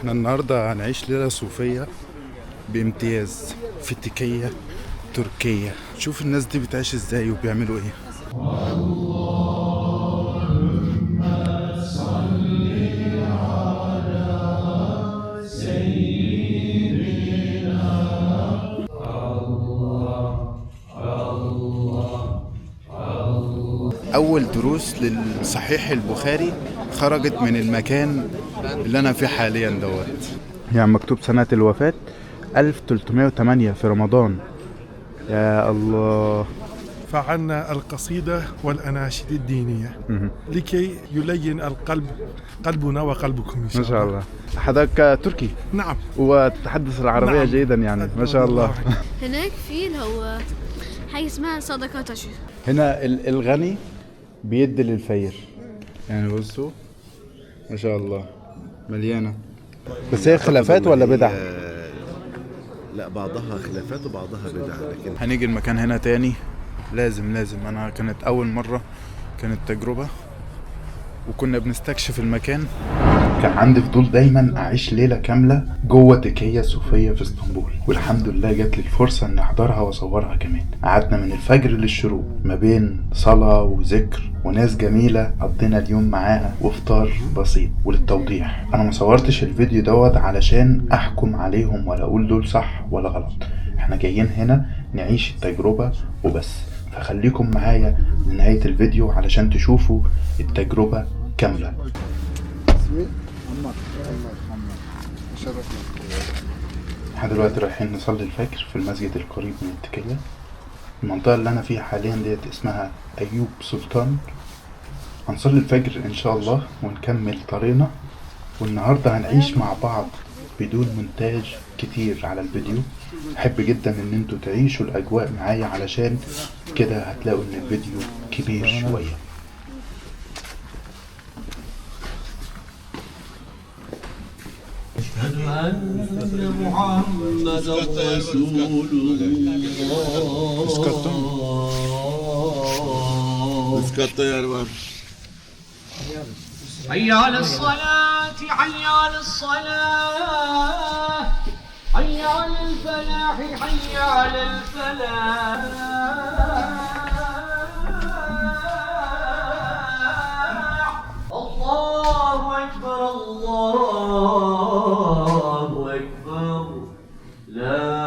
احنا النهاردة هنعيش ليلة صوفية بامتياز في تكية تركية. شوف الناس دي بتعيش ازاي وبيعملوا ايه. اول دروس للصحيح البخاري خرجت من المكان اللي انا فيه حاليا دوت. يعني مكتوب سنة الوفاة 1308 في رمضان. يا الله. فعلنا القصيدة والأناشيد الدينية لكي يلين القلب قلبنا وقلبكم إن شاء ما الله. شاء الله. حضرتك تركي نعم. وتتحدث العربية نعم. جيدا يعني ما شاء الله. هناك في اللي هو حاجة اسمها صدقة تشي. هنا الغني بيدي للفقير. يعني بصوا ما شاء الله مليانة. بس هي خلافات ولا بدع؟ لا، بعضها خلافات وبعضها بدع. لكن هنيجي المكان هنا تاني. لازم انا كانت اول مرة، كانت تجربة وكنا بنستكشف المكان. كان عندي فضول دايما اعيش ليلة كاملة جوه تكية صوفية في اسطنبول، والحمد لله جات لي الفرصة ان احضرها واصورها كمان. قعدنا من الفجر للشروق ما بين صلاة وذكر وناس جميلة، قضينا اليوم معاها وفطار بسيط. وللتوضيح انا ما صورتش الفيديو دوت علشان احكم عليهم ولا اقول دول صح ولا غلط، احنا جايين هنا نعيش التجربة وبس. فخليكم معايا لنهاية الفيديو علشان تشوفوا التجربة كاملة. احنا دلوقتي رايحين نصلي الفجر في المسجد القريب من التكية. المنطقة اللي انا فيها حاليا ديت اسمها ايوب سلطان. هنصلي الفجر ان شاء الله ونكمل طريقنا. والنهاردة هنعيش مع بعض بدون مونتاج كتير على الفيديو. احب جدا ان انتوا تعيشوا الاجواء معايا علشان كده هتلاقوا ان الفيديو كبير شوية. أشهد أن محمدا رسول الله. حي على الصلاة، حي على الصلاة، حي على الفلاح، حي على الفلاح. الله أكبر، الله أكبر، لا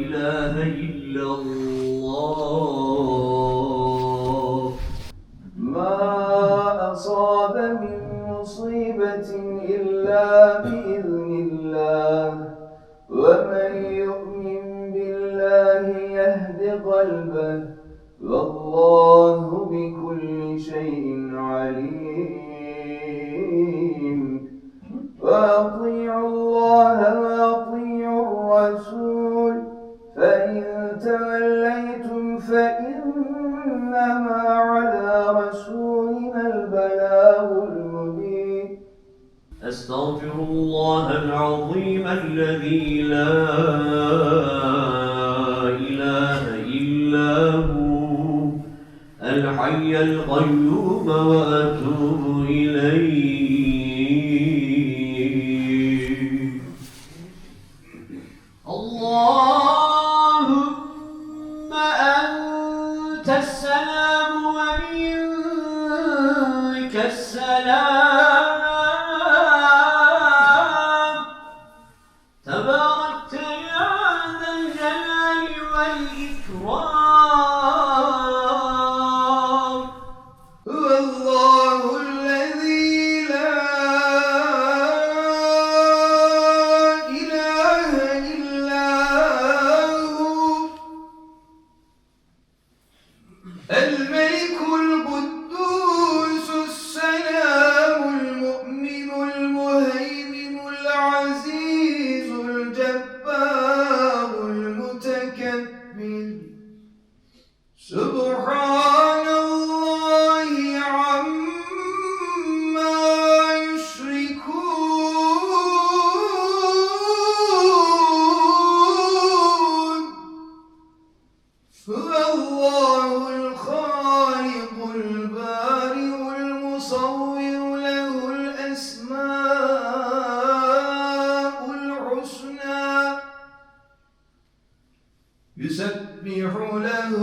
إله إلا الله. ما أصاب من مصيبة إلا بإذن الله، ومن يؤمن بالله يهد قلبه، والله بكل شيء عليم. وأطيعوا الله وأطيعوا الرسول، فإن توليتم فإنما على رسولنا البلاغ المبين. أستغفر الله العظيم الذي لا إله إلا هو الحي القيوم وأتوب إليه. اللهم أنت السلام ومنك السلام، تباركت يا ذا الجلال والإكرام. هو الله الذي يسبح له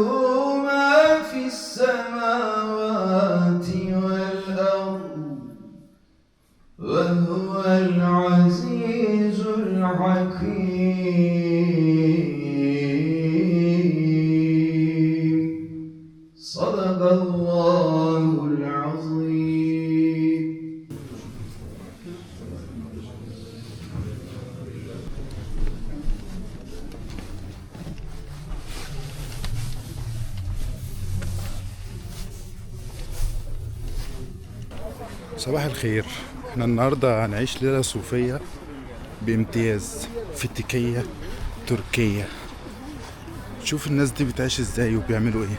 ما في السماوات والأرض وهو العزيز الحكيم صدق الله العظيم. صباح الخير. احنا النهاردة هنعيش ليلة صوفية بامتياز في تكية تركية. شوف الناس دي بتعيش ازاي وبيعملوا ايه.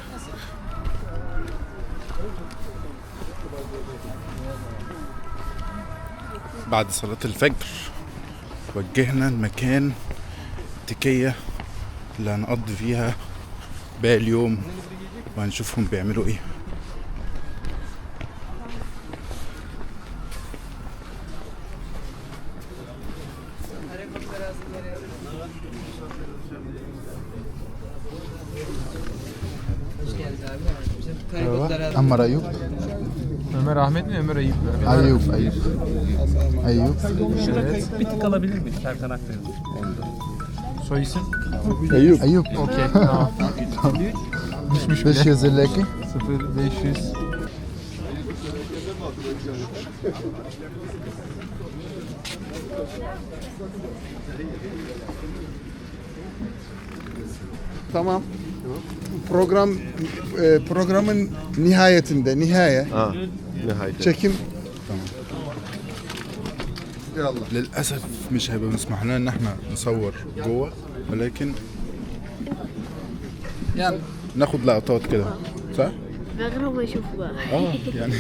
بعد صلاة الفجر وجهنا المكان تكية اللي هنقضي فيها باقي اليوم وهنشوفهم بيعملوا ايه. Ammar Ayub. Ömer Ahmet mi Ömer Ayıp mı? Ayub. Ayub. Evet. Bir tık alabilir miyiz? Serkan Akdeniz. Soy isim? Ayub. Okey. Tamam. Düşmüş bile. 552 0500. Tamam. Programın nihayetinde nihayet نهاية çekim للأسف مش هيبقى مسمح لنا إن احنا نصور جوه، ولكن يعني ناخد لقطات كده، صح؟ من غير ما يشوفوا بقى. يعني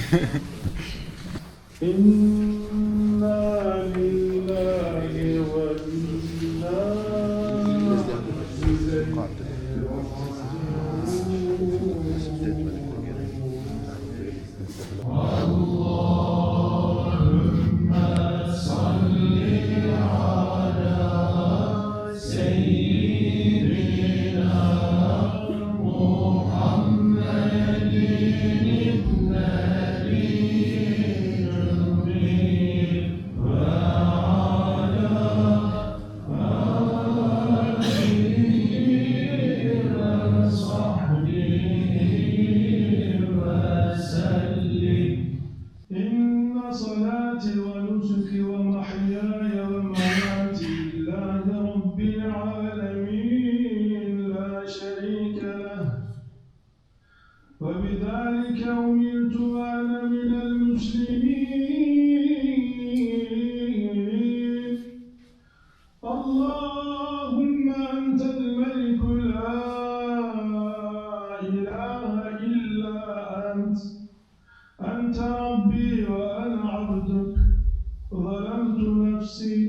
وبذلك أمرت وأنا من المسلمين. اللهم أنت الملك لا إله إلا أنت. أنت ربي وأنا عبدك. ظلمت نفسي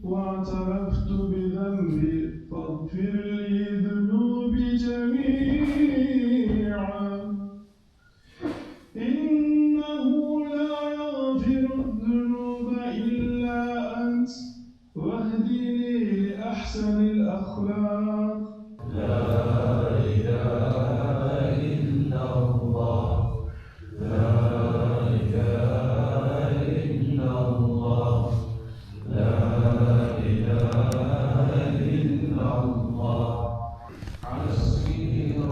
واعترفت بذنبي فاغفر لي ذنوبي جميعا إنه لا يغفر الذنوب إلا أنت واهدني لأحسن الأخلاق. لا إله إلا الله. لا إله إلا الله. لا إله إلا الله. حسبي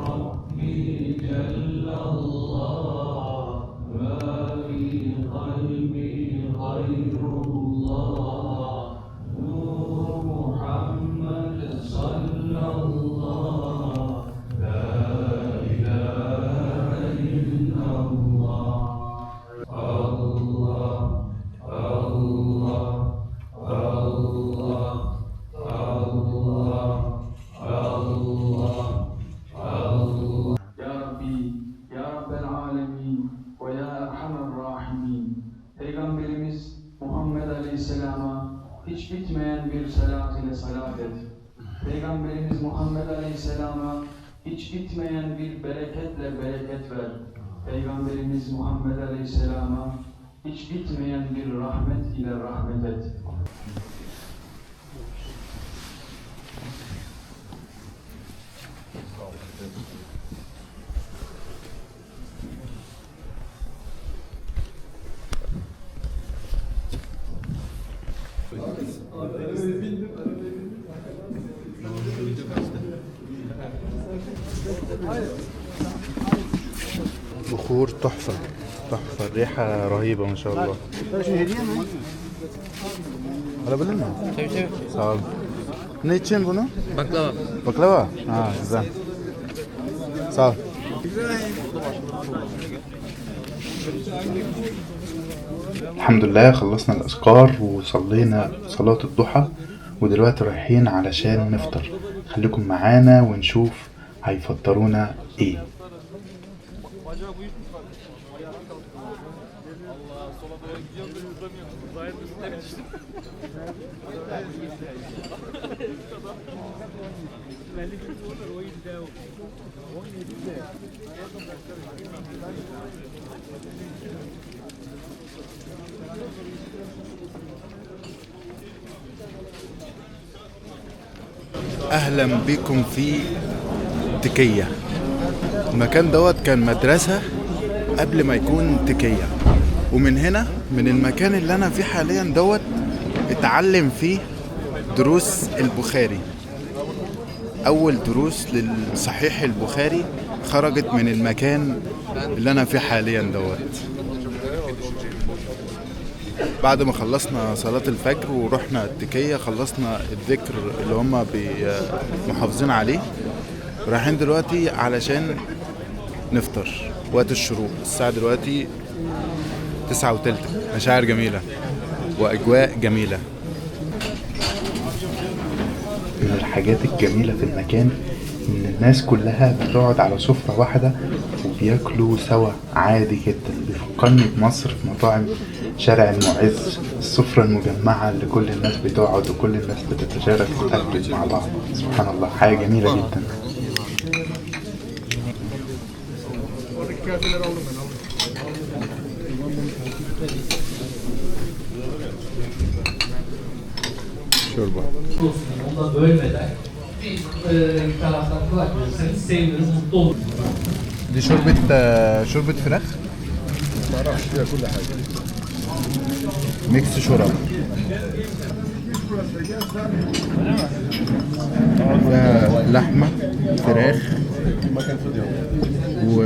ربي جل الله ما في قلبي غير الله نور محمد صلى الله. لا إله إلا الله. الله الله الله الله الله. Ya Rabbi, Ya Rabbel Alemin ve Ya Erhamer Rahimin. Peygamberimiz Muhammed Aleyhisselam'a hiç bitmeyen bir salat ile salat et. Peygamberimiz Muhammed Aleyhisselam'a hiç bitmeyen bir bereketle bereket ver. Peygamberimiz Muhammed Aleyhisselam'a hiç bitmeyen bir rahmet ile rahmet et. بخور تحفة تحفة، الريحة رهيبة ما شاء الله. Alabilir miyim? Tabii. Sağ olun. Ne için bunu? Baklava. Baklava? Ha, güzel. Sağ ol. الحمد لله خلصنا الأذكار وصلينا صلاة الضحى ودلوقتي رايحين علشان نفطر. خليكم معانا ونشوف هيفطرونا ايه. اهلا بكم في تكية. المكان دوت كان مدرسة قبل ما يكون تكية، ومن هنا من المكان اللي انا فيه حاليا دوت اتعلم فيه دروس البخاري. اول دروس للصحيح البخاري خرجت من المكان اللي انا فيه حاليا دوت. بعد ما خلصنا صلاة الفجر ورحنا التكية، خلصنا الذكر اللي هم محافظين عليه، رايحين دلوقتي علشان نفطر وقت الشروق. الساعة دلوقتي 9:03. مشاعر جميلة وأجواء جميلة. من الحاجات الجميلة في المكان إن الناس كلها بتقعد على سفرة واحدة وبياكلوا سوا عادي جدا. بيفكرني بمصر في مطاعم شارع المعز، السفرة المجمعة اللي كل الناس بتقعد وكل الناس بتتشارك وتاكل مع بعض. سبحان الله، حاجة جميلة جدا. شوربة. Ondan bölmeden bir taraftan kullanırsanız seviniriz, mutlu oluruz. دي شوربة فراخ؟ فيها كل حاجة. ميكس شوربة. فيها لحمة فراخ و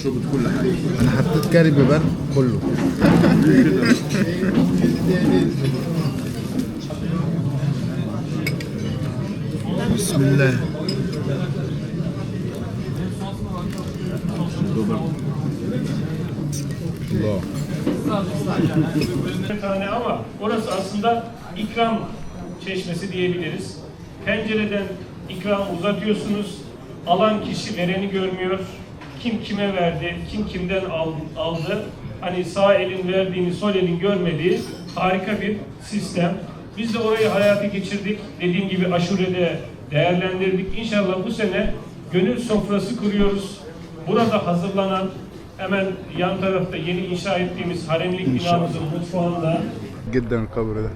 شوربة كل حاجة. انا حطيت كاري بيبر كله. بسم الله. الله. tane ama orası aslında ikram çeşmesi diyebiliriz. Pencereden ikram uzatıyorsunuz. Alan kişi vereni görmüyor. Kim kime verdi, kim kimden aldı. Hani sağ elin verdiğini sol elin görmediği harika bir sistem. Biz de orayı hayata geçirdik. Dediğim gibi aşurede değerlendirdik. İnşallah bu sene gönül sofrası kuruyoruz. Burada hazırlanan hemen yan tarafta yeni inşa ettiğimiz haremlik binamızın mutfağında. جدا القبر ده.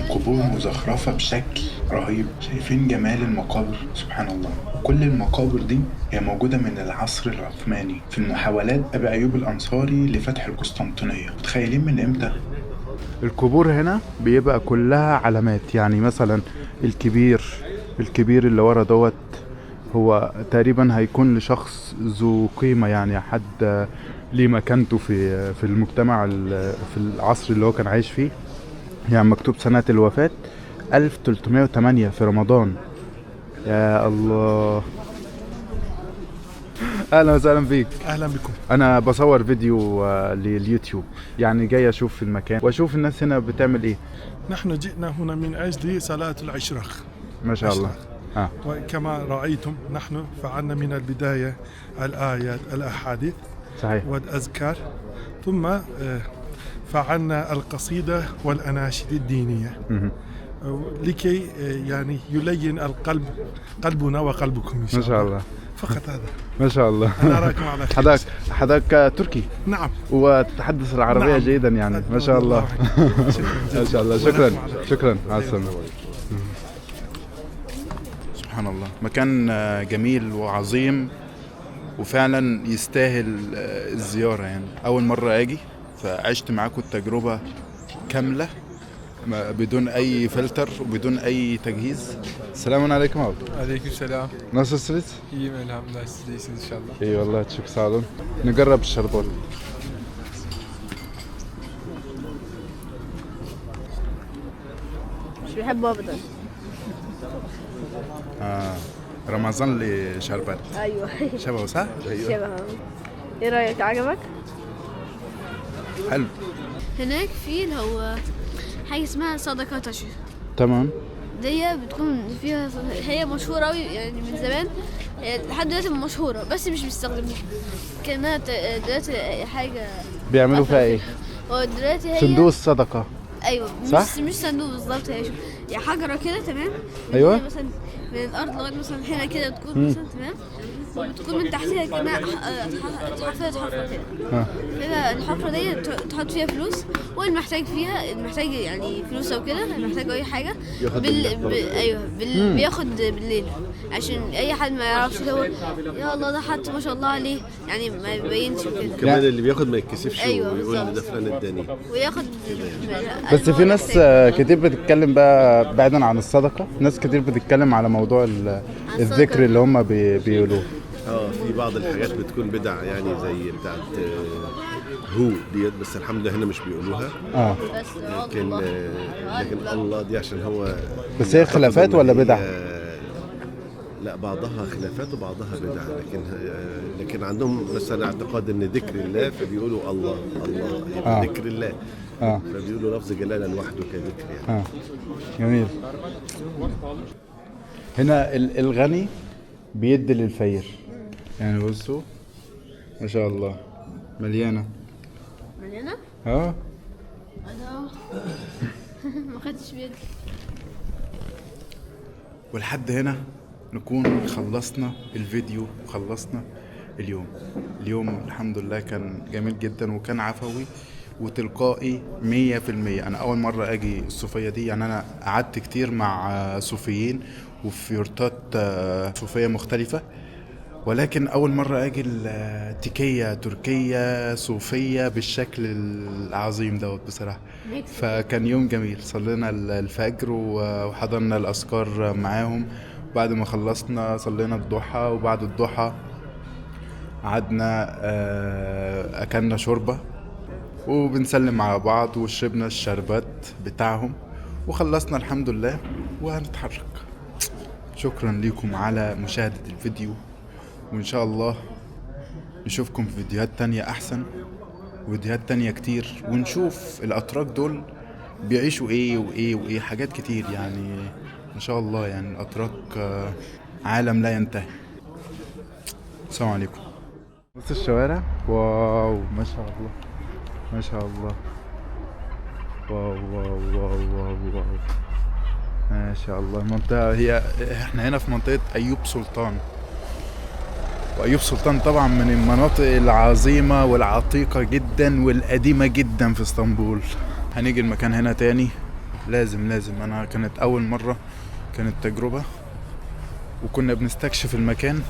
القبور مزخرفة بشكل رهيب. شايفين جمال المقابر؟ سبحان الله. كل المقابر دي هي موجودة من العصر العثماني في محاولات أبي أيوب الأنصاري لفتح القسطنطينية. متخيلين من إمتى؟ القبور هنا بيبقى كلها علامات، يعني مثلا الكبير اللي ورا دوت هو تقريبا هيكون لشخص ذو قيمة، يعني حد ليه مكانته في المجتمع في العصر اللي هو كان عايش فيه. يعني مكتوب سنة الوفاة 1308 في رمضان. يا الله. اهلا وسهلا بيك. اهلا بكم. انا بصور فيديو لليوتيوب، يعني جاي اشوف في المكان واشوف الناس هنا بتعمل ايه. نحن جئنا هنا من أجل صلاة العشرق. ما شاء الله. وكما رأيتم نحن فعلنا من البداية الآيات الأحاديث صحيح والأذكار، ثم فعلنا القصيدة والأناشيد الدينية لكي يعني يلين القلب، قلبنا وقلبكم إن شاء الله. ما شاء الله. فقط هذا. ما شاء الله. أنا أراكم على خير. حضرتك تركي؟ نعم. وتتحدث العربية نعم. جيدا يعني. ما شاء الله. ما شاء الله. شكرا مع السلامة. سبحان الله، مكان جميل وعظيم وفعلا يستاهل الزيارة. يعني أول مرة أجي فعشت معاكم التجربة كاملة بدون أي فلتر وبدون أي تجهيز. السلام عليكم abi. Aleykümselam. Nasılsınız? İyiyim elhamdülillah. Siz de iyisiniz inşallah. İyi والله çok sağ olun. نجرب الشربات. مش بحبه ابدا. رمضان لي شربات. ايوه شبهه صح؟ شبه. ايه رايك عجبك؟ حلو. هناك في اللي هو حاجه اسمها صدقه تشي. تمام. دي بتكون فيها هي مشهوره قوي يعني من زمان لحد دلوقتي مشهوره بس مش بيستخدموها كانها دلوقتي حاجه بيعملوا فيها ايه؟ هو دلوقتي هي صندوق الصدقة. ايوه صح؟ مش صندوق بالظبط. هي يعني حجره كده تمام. أيوة. مثلا من الارض لغايه مثلا هنا كده بتكون مثلا تمام. وبتكون من تحتها كده حفره كده. كده الحفره دي تحط فيها فلوس والمحتاج فيها المحتاج يعني فلوس او كده محتاج اي حاجه ايوه بياخد بالليل عشان اي حد ما يعرفش هو يا الله ده حد ما شاء الله عليه يعني ما يبينش كده. كمان اللي بياخد ما يتكسفش أيوة ويقول بالظبط. ده فلان اداني وياخد بس في ناس كتير بتتكلم بقى بعيدا عن الصدقة، ناس كتير بتتكلم على موضوع الذكر اللي هم بيقولوه. في بعض الحاجات بتكون بدع يعني زي بتاعت هو ديت، بس الحمد لله هنا مش بيقولوها. لكن الله دي عشان هو بس هي خلافات ولا بدع؟ لا بعضها خلافات وبعضها بدع، لكن عندهم مثلا اعتقاد ان ذكر الله فبيقولوا الله يبقى ذكر الله. فبيقولوا لفظ جلاله لوحده كذكر يعني. جميل. هنا الغني بيدي للفقير يعني. بصوا ما شاء الله مليانه. انا ما خدتش بالي. ولحد هنا نكون خلصنا الفيديو وخلصنا اليوم الحمد لله كان جميل جدا وكان عفوي وتلقائي 100%. انا اول مرة اجي الصوفية دي يعني. انا قعدت كتير مع صوفيين وفي يورتات صوفية مختلفة، ولكن اول مرة اجي التكية تركية صوفية بالشكل العظيم دوت بصراحة. فكان يوم جميل. صلينا الفجر وحضرنا الاذكار معاهم. بعد ما خلصنا صلينا الضحى، وبعد الضحى قعدنا اكلنا شوربة وبنسلم على بعض وشربنا الشربات بتاعهم وخلصنا الحمد لله وهنتحرك. شكرا لكم على مشاهدة الفيديو، وإن شاء الله نشوفكم في فيديوهات تانية أحسن وفيديوهات تانية كتير، ونشوف الأتراك دول بيعيشوا إيه وإيه حاجات كتير يعني. إن شاء الله يعني الأتراك عالم لا ينتهي. السلام عليكم. بص الشوارع، واو ما شاء الله ما شاء الله. واو واو واو واو واو ما شاء الله. المنطقة احنا هنا في منطقة أيوب سلطان، وأيوب سلطان طبعا من المناطق العظيمة والعتيقة جدا والقديمة جدا في اسطنبول. هنيجي المكان هنا تاني لازم. انا كانت أول مرة، كانت تجربة وكنا بنستكشف المكان،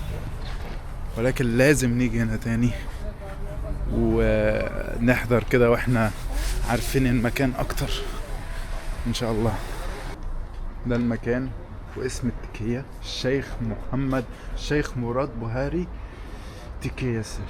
ولكن لازم نيجي هنا تاني ونحضر كده واحنا عارفين المكان اكتر ان شاء الله. ده المكان واسم التكية الشيخ مراد بوهاري تكية سر.